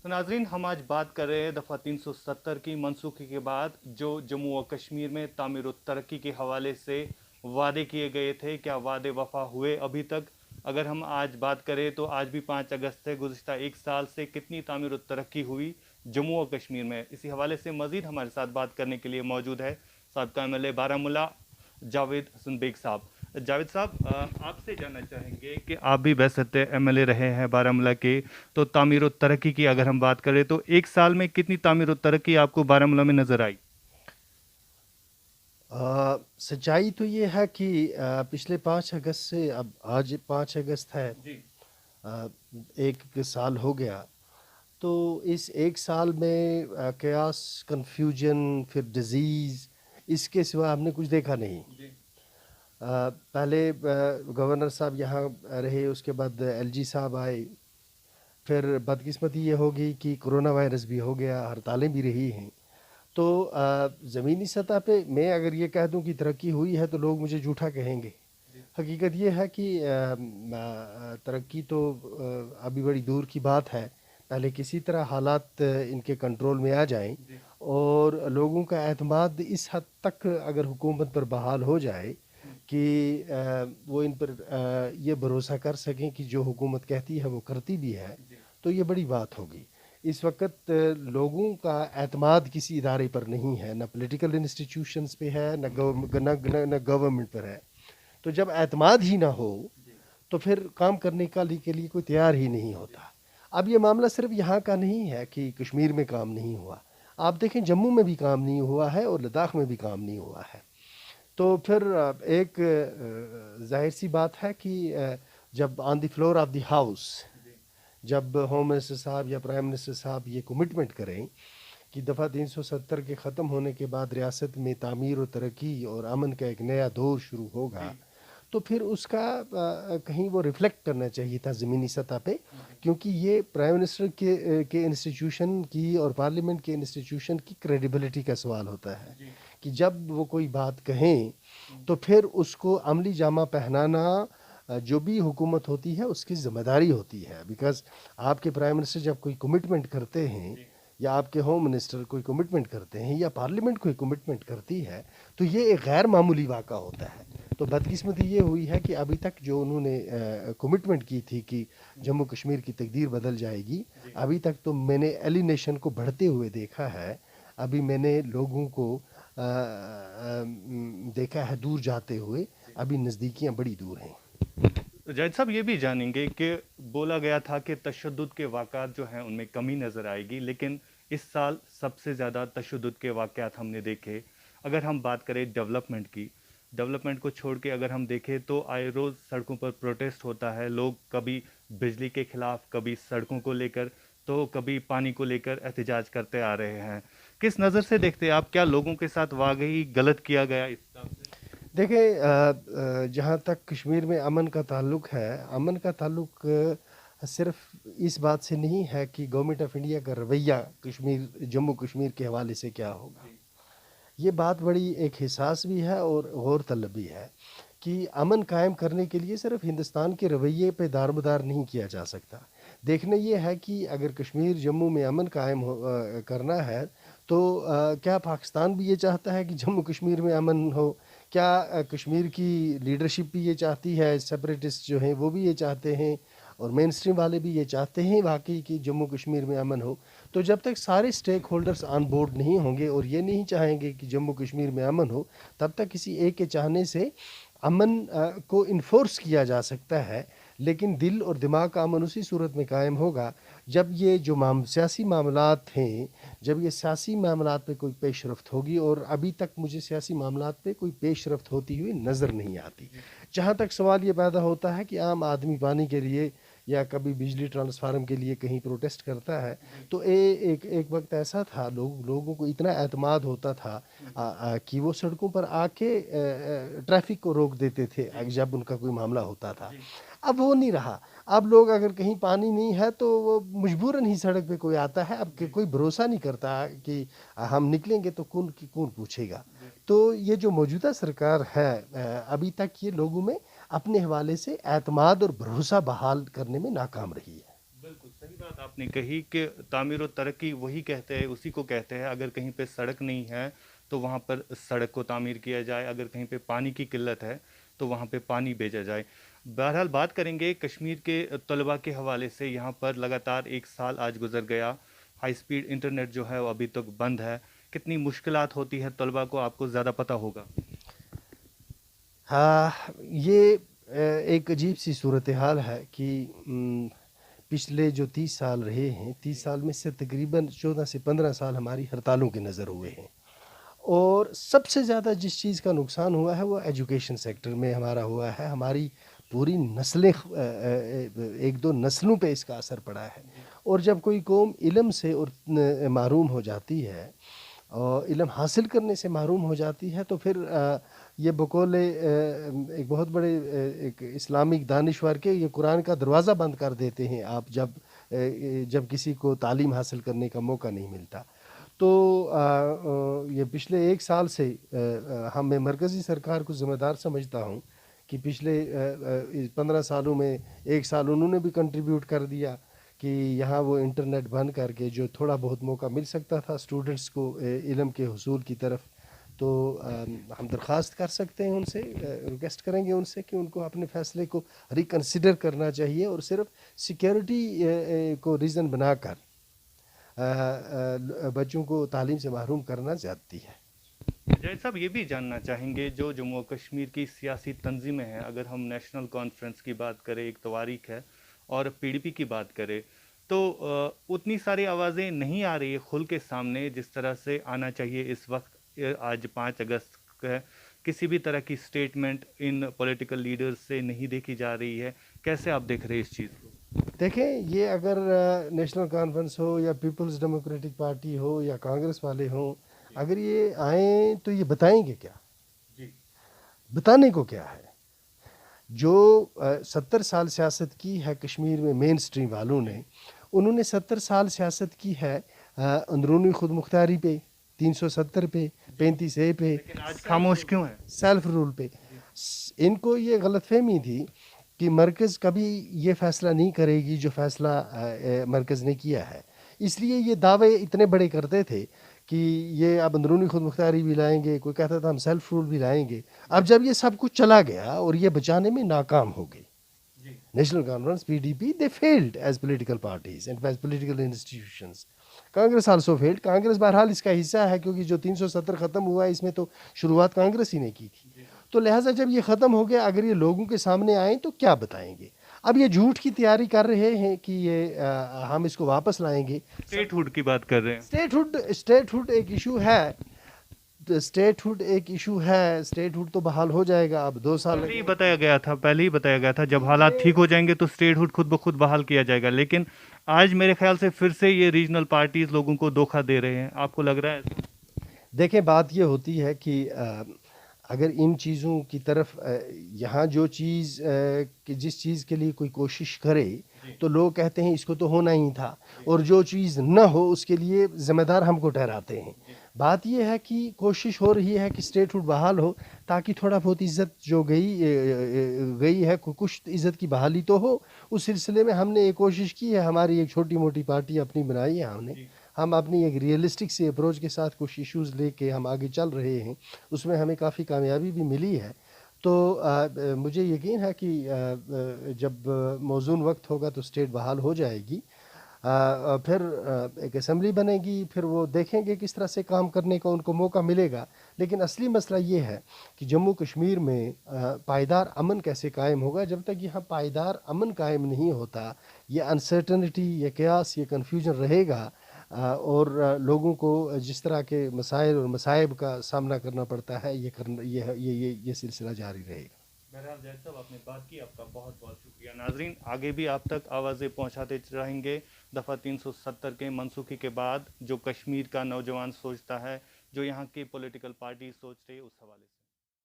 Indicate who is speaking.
Speaker 1: तो नाजरीन, हम आज बात कर रहे हैं दफ़ा 370 की मनसूखी के बाद जो जम्मू व कश्मीर में तामीर व तरक्की के हवाले से वादे किए गए थे, क्या वादे वफा हुए अभी तक? अगर हम आज बात करें तो आज भी 5 अगस्त है। गुज़िश्ता एक साल से कितनी तामीर व तरक्की हुई जम्मू व कश्मीर में? इसी हवाले से मज़ीद हमारे साथ बात करने के लिए मौजूद है साबिक़ा MLA बारामूला जावेद हसन बेग साहब। जावेद साहब, आपसे जानना चाहेंगे कि आप भी वैसे MLA रहे हैं बारामूला के, तो तामीर और तरक्की की अगर हम बात करें तो एक साल में कितनी तामीर और तरक्की आपको बारामूला में नजर आई?
Speaker 2: सच्चाई तो ये है कि पिछले 5 अगस्त से अब आज 5 अगस्त है।
Speaker 1: जी।
Speaker 2: अ, एक साल हो गया। तो इस एक साल में chaos, confusion, फिर डिजीज़, इसके सिवा हमने कुछ देखा नहीं।
Speaker 1: जी।
Speaker 2: पहले गवर्नर साहब यहाँ रहे, उसके बाद LG साहब आए। फिर बदकिस्मती ये होगी कि कोरोना वायरस भी हो गया, हड़तालें भी रही हैं। तो ज़मीनी सतह पे मैं अगर ये कह दूं कि तरक्की हुई है तो लोग मुझे झूठा कहेंगे।
Speaker 1: जी।
Speaker 2: हकीकत ये है कि तरक्की तो अभी बड़ी दूर की बात है। पहले किसी तरह हालात इनके कंट्रोल में आ जाएं
Speaker 1: जी।
Speaker 2: और लोगों का एतमाद इस हद तक अगर हुकूमत पर बहाल हो जाए कि वो इन पर ये भरोसा कर सकें कि जो हुकूमत कहती है वो करती भी है,
Speaker 1: जी।
Speaker 2: तो ये बड़ी बात होगी। इस वक्त लोगों का एतमाद किसी इदारे पर नहीं है, न पॉलिटिकल इंस्टीट्यूशंस पे है, न गवर्नमेंट पर है। तो जब एतमाद ही ना हो
Speaker 1: जी।
Speaker 2: तो फिर काम करने के लिए कोई तैयार ही नहीं होता। अब ये मामला सिर्फ यहाँ का नहीं है कि कश्मीर में काम नहीं हुआ। आप देखें जम्मू में भी काम नहीं हुआ है और लद्दाख में भी काम नहीं हुआ है। तो फिर एक ज़ाहिर सी बात है कि जब on the floor of the house
Speaker 1: जी।
Speaker 2: जब होम मिनिस्टर साहब या प्राइम मिनिस्टर साहब ये कमिटमेंट करें कि दफ़ा 370 के ख़त्म होने के बाद रियासत में तामीर और तरक्की और अमन का एक नया दौर शुरू होगा,
Speaker 1: जी।
Speaker 2: तो फिर उसका कहीं वो रिफ्लेक्ट करना चाहिए था ज़मीनी सतह पे।
Speaker 1: जी।
Speaker 2: क्योंकि ये प्राइम मिनिस्टर के इंस्टीट्यूशन की और पार्लियामेंट के इंस्टीट्यूशन की क्रेडिबिलिटी का सवाल होता है
Speaker 1: जी।
Speaker 2: कि जब वो कोई बात कहें तो फिर उसको अमली जामा पहनाना जो भी हुकूमत होती है उसकी ज़िम्मेदारी होती है। बिकॉज़ आपके प्राइम मिनिस्टर जब कोई कमिटमेंट करते हैं
Speaker 1: जी।
Speaker 2: या आपके होम मिनिस्टर कोई कमिटमेंट करते हैं या पार्लियामेंट कोई कमिटमेंट करती है, तो ये एक गैर मामूली वाक़ा होता है। तो बदकिस्मती ये हुई है कि अभी तक जो उन्होंने कमिटमेंट की थी कि जम्मू कश्मीर की तकदीर बदल जाएगी,
Speaker 1: जी।
Speaker 2: अभी तक तो मैंने एलिनेशन को बढ़ते हुए देखा है। अभी मैंने लोगों को देखा है दूर जाते हुए, अभी नज़दीकियाँ बड़ी दूर हैं।
Speaker 1: जाहिद साहब, ये भी जानेंगे कि बोला गया था कि तशद्दुद के वाक़ात जो हैं उनमें कमी नज़र आएगी, लेकिन इस साल सबसे ज़्यादा तशद्दुद के वाक़ात हमने देखे। अगर हम बात करें डेवलपमेंट की, डेवलपमेंट को छोड़ के अगर हम देखें तो आए रोज़ सड़कों पर प्रोटेस्ट होता है। लोग कभी बिजली के ख़िलाफ़, कभी सड़कों को लेकर, तो कभी पानी को लेकर एहतजाज करते आ रहे हैं। किस नज़र से देखते हैं आप? क्या लोगों के साथ वाक़ई गलत किया गया इस हिसाब से?
Speaker 2: देखें, जहाँ तक कश्मीर में अमन का ताल्लुक़ है,
Speaker 1: जी।
Speaker 2: अमन का ताल्लुक़ सिर्फ़ इस बात से नहीं है कि गवर्नमेंट ऑफ़ इंडिया का रवैया कश्मीर जम्मू कश्मीर के हवाले से क्या होगा।
Speaker 1: जी।
Speaker 2: ये बात बड़ी एक हिसास भी है और गौर तलब भी है कि अमन कायम करने के लिए सिर्फ हिंदुस्तान के रवैये पे दारमदार नहीं किया जा सकता। देखना ये है कि अगर कश्मीर जम्मू में अमन कायम करना है तो क्या पाकिस्तान भी ये चाहता है कि जम्मू कश्मीर में अमन हो? क्या कश्मीर की लीडरशिप भी ये चाहती है, सेपरेटिस्ट जो हैं वो भी ये चाहते हैं और मेन स्ट्रीम वाले भी ये चाहते हैं वाकई कि जम्मू कश्मीर में अमन हो? तो जब तक सारे स्टेक होल्डर्स ऑन बोर्ड नहीं होंगे और ये नहीं चाहेंगे कि जम्मू कश्मीर में अमन हो, तब तक किसी एक के चाहने से अमन को इन्फोर्स किया जा सकता है। लेकिन दिल और दिमाग का अमन उसी सूरत में कायम होगा जब ये जो सियासी मामलात हैं, जब ये सियासी मामलात पे कोई पेशरफ्त होगी और अभी तक मुझे सियासी मामलात पे कोई पेशरफ्त होती हुई नज़र नहीं आती।
Speaker 1: जी।
Speaker 2: जहाँ तक सवाल ये पैदा होता है कि आम आदमी पानी के लिए या कभी बिजली ट्रांसफार्म के लिए कहीं प्रोटेस्ट करता है,
Speaker 1: जी।
Speaker 2: तो एक एक वक्त ऐसा था लोगों को इतना एतमाद होता था कि वो सड़कों पर आके ट्रैफिक को रोक देते थे
Speaker 1: जी।
Speaker 2: जब उनका कोई मामला होता था।
Speaker 1: जी।
Speaker 2: अब वो नहीं रहा। अब लोग अगर कहीं पानी नहीं है तो वो मजबूरन ही सड़क पे कोई आता है। अब
Speaker 1: जी।
Speaker 2: कोई भरोसा नहीं करता कि हम निकलेंगे तो कौन पूछेगा।
Speaker 1: जी।
Speaker 2: तो ये जो मौजूदा सरकार है, अभी तक ये लोगों में अपने हवाले से एतमाद और भरोसा बहाल करने में नाकाम रही है।
Speaker 1: बिल्कुल सही बात आपने कही कि तामीर और तरक्की वही कहते हैं, उसी को कहते हैं। अगर कहीं पे सड़क नहीं है तो वहाँ पर सड़क को तामीर किया जाए, अगर कहीं पे पानी की किल्लत है तो वहाँ पे पानी भेजा जाए। बहरहाल बात करेंगे कश्मीर के तलबा के हवाले से। यहाँ पर लगातार 1 साल आज गुजर गया, हाई स्पीड इंटरनेट जो है वो अभी तक बंद है। कितनी मुश्किलात होती है तलबा को, आपको ज़्यादा पता होगा।
Speaker 2: हाँ, ये एक अजीब सी सूरत हाल है कि पिछले जो 30 साल रहे हैं, 30 साल में से तकरीबन 14 से 15 साल हमारी हड़तालों के नज़र हुए हैं। और सबसे ज़्यादा जिस चीज़ का नुकसान हुआ है वो एजुकेशन सेक्टर में हमारा हुआ है। हमारी पूरी नस्लें एक दो नस्लों पे इसका असर पड़ा है। और जब कोई कौम इल्म से और महरूम हो जाती है और इल्म हासिल करने से महरूम हो जाती है तो फिर ये बकौल एक बहुत बड़े एक इस्लामिक दानिश्वर के ये कुरान का दरवाज़ा बंद कर देते हैं आप जब किसी को तालीम हासिल करने का मौका नहीं मिलता। तो ये पिछले 1 साल से मैं मरकज़ी सरकार को ज़िम्मेदार समझता हूँ कि पिछले 15 सालों में 1 साल उन्होंने भी कंट्रीब्यूट कर दिया कि यहाँ वो इंटरनेट बंद करके जो थोड़ा बहुत मौका मिल सकता था स्टूडेंट्स को इल्म के हुसूल की तरफ। तो हम दरख्वास्त कर सकते हैं उनसे, रिक्वेस्ट करेंगे उनसे कि उनको अपने फ़ैसले को रिकन्सिडर करना चाहिए और सिर्फ सिक्योरिटी को रीज़न बनाकर बच्चों को तालीम से महरूम करना ज़्यादती है।
Speaker 1: जय साहब, ये भी जानना चाहेंगे जो जम्मू और कश्मीर की सियासी तंजीमें हैं, अगर हम नेशनल कॉन्फ्रेंस की बात करें, एक तारीख है, और पीडीपी की बात करें तो उतनी सारी आवाज़ें नहीं आ रही है खुल के सामने जिस तरह से आना चाहिए इस वक्त। आज 5 अगस्त है, किसी भी तरह की स्टेटमेंट इन पॉलिटिकल लीडर्स से नहीं देखी जा रही है। कैसे आप देख रहे हैं इस चीज़ को?
Speaker 2: देखें, ये अगर नेशनल कॉन्फ्रेंस हो या पीपल्स डेमोक्रेटिक पार्टी हो या कांग्रेस वाले हों, अगर ये आएँ तो ये बताएंगे क्या?
Speaker 1: जी।
Speaker 2: बताने को क्या है? जो 70 साल सियासत की है कश्मीर में मेन स्ट्रीम वालों ने, उन्होंने 70 साल सियासत की है अंदरूनी खुद मुख्तारी पे, 370 पे, 35A पे,
Speaker 1: लेकिन आज खामोश क्यों है?
Speaker 2: सेल्फ रूल पे। इनको ये गलतफहमी थी कि मरकज़ कभी ये फ़ैसला नहीं करेगी जो फ़ैसला मरकज़ ने किया है। इसलिए ये दावे इतने बड़े करते थे कि ये अब अंदरूनी खुद मुख्तारी भी लाएंगे, कोई कहता था हम सेल्फ रूल भी लाएंगे। अब जब ये सब कुछ चला गया और ये बचाने में नाकाम हो गई, National Conference PDP they failed as political parties and as political institutions. Congress also failed. Congress बहरहाल इसका हिस्सा है क्योंकि जो 370 ख़त्म हुआ है इसमें तो शुरुआत कांग्रेस ही ने की थी। तो लिहाजा जब ये ख़त्म हो गया, अगर ये लोगों के सामने आए तो क्या बताएंगे? अब ये झूठ की तैयारी कर रहे हैं कि ये हम इसको वापस लाएंगे।
Speaker 1: स्टेटहुड की बात कर रहे हैं।
Speaker 2: स्टेटहुड एक इशू है। स्टेटहुड एक इशू है। स्टेटहुड तो बहाल हो जाएगा अब 2 साल।
Speaker 1: पहले ही बताया गया था, पहले ही बताया गया था जब हालात ठीक हो जाएंगे तो स्टेटहुड खुद ब खुद बहाल किया जाएगा। लेकिन आज मेरे ख्याल से फिर से ये रीजनल पार्टीज लोगों को धोखा दे रहे हैं। आपको लग रहा है?
Speaker 2: देखें, बात ये होती है कि अगर इन चीज़ों की तरफ यहाँ जो चीज़ कि जिस चीज़ के लिए कोई कोशिश करे तो लोग कहते हैं इसको तो होना ही था, और जो चीज़ न हो उसके लिए ज़िम्मेदार हमको ठहराते हैं। बात यह है कि कोशिश हो रही है कि स्टेटहुड बहाल हो ताकि थोड़ा बहुत इज़्ज़त जो गई है, कुछ इज़्ज़त की बहाली तो हो। उस सिलसिले में हमने एक कोशिश की है, हमारी एक छोटी मोटी पार्टी अपनी बनाई है। हम अपनी एक रियलिस्टिक सी अप्रोच के साथ कुछ इश्यूज़ लेके हम आगे चल रहे हैं, उसमें हमें काफ़ी कामयाबी भी मिली है। तो मुझे यकीन है कि जब मौज़ून वक्त होगा तो स्टेट बहाल हो जाएगी। फिर एक असेंबली बनेगी, फिर वो देखेंगे किस तरह से काम करने का उनको मौका मिलेगा। लेकिन असली मसला ये है कि जम्मू कश्मीर में पायदार अमन कैसे कायम होगा। जब तक यहाँ पायदार अमन कायम नहीं होता, ये अनसर्टनिटी, ये कयास, ये कन्फ्यूजन रहेगा। और लोगों को जिस तरह के मसाइल और मसाइब का सामना करना पड़ता है, ये सिलसिला जारी रहेगा।
Speaker 1: बहरहाल जैद साहब, आपने बात की, आपका बहुत बहुत शुक्रिया। नाजरीन, आगे भी आप तक आवाज़ें पहुंचाते रहेंगे। दफ़ा 370 के मनसूखी के बाद जो कश्मीर का नौजवान सोचता है, जो यहाँ की पॉलिटिकल पार्टी सोच रही है, उस हवाले से।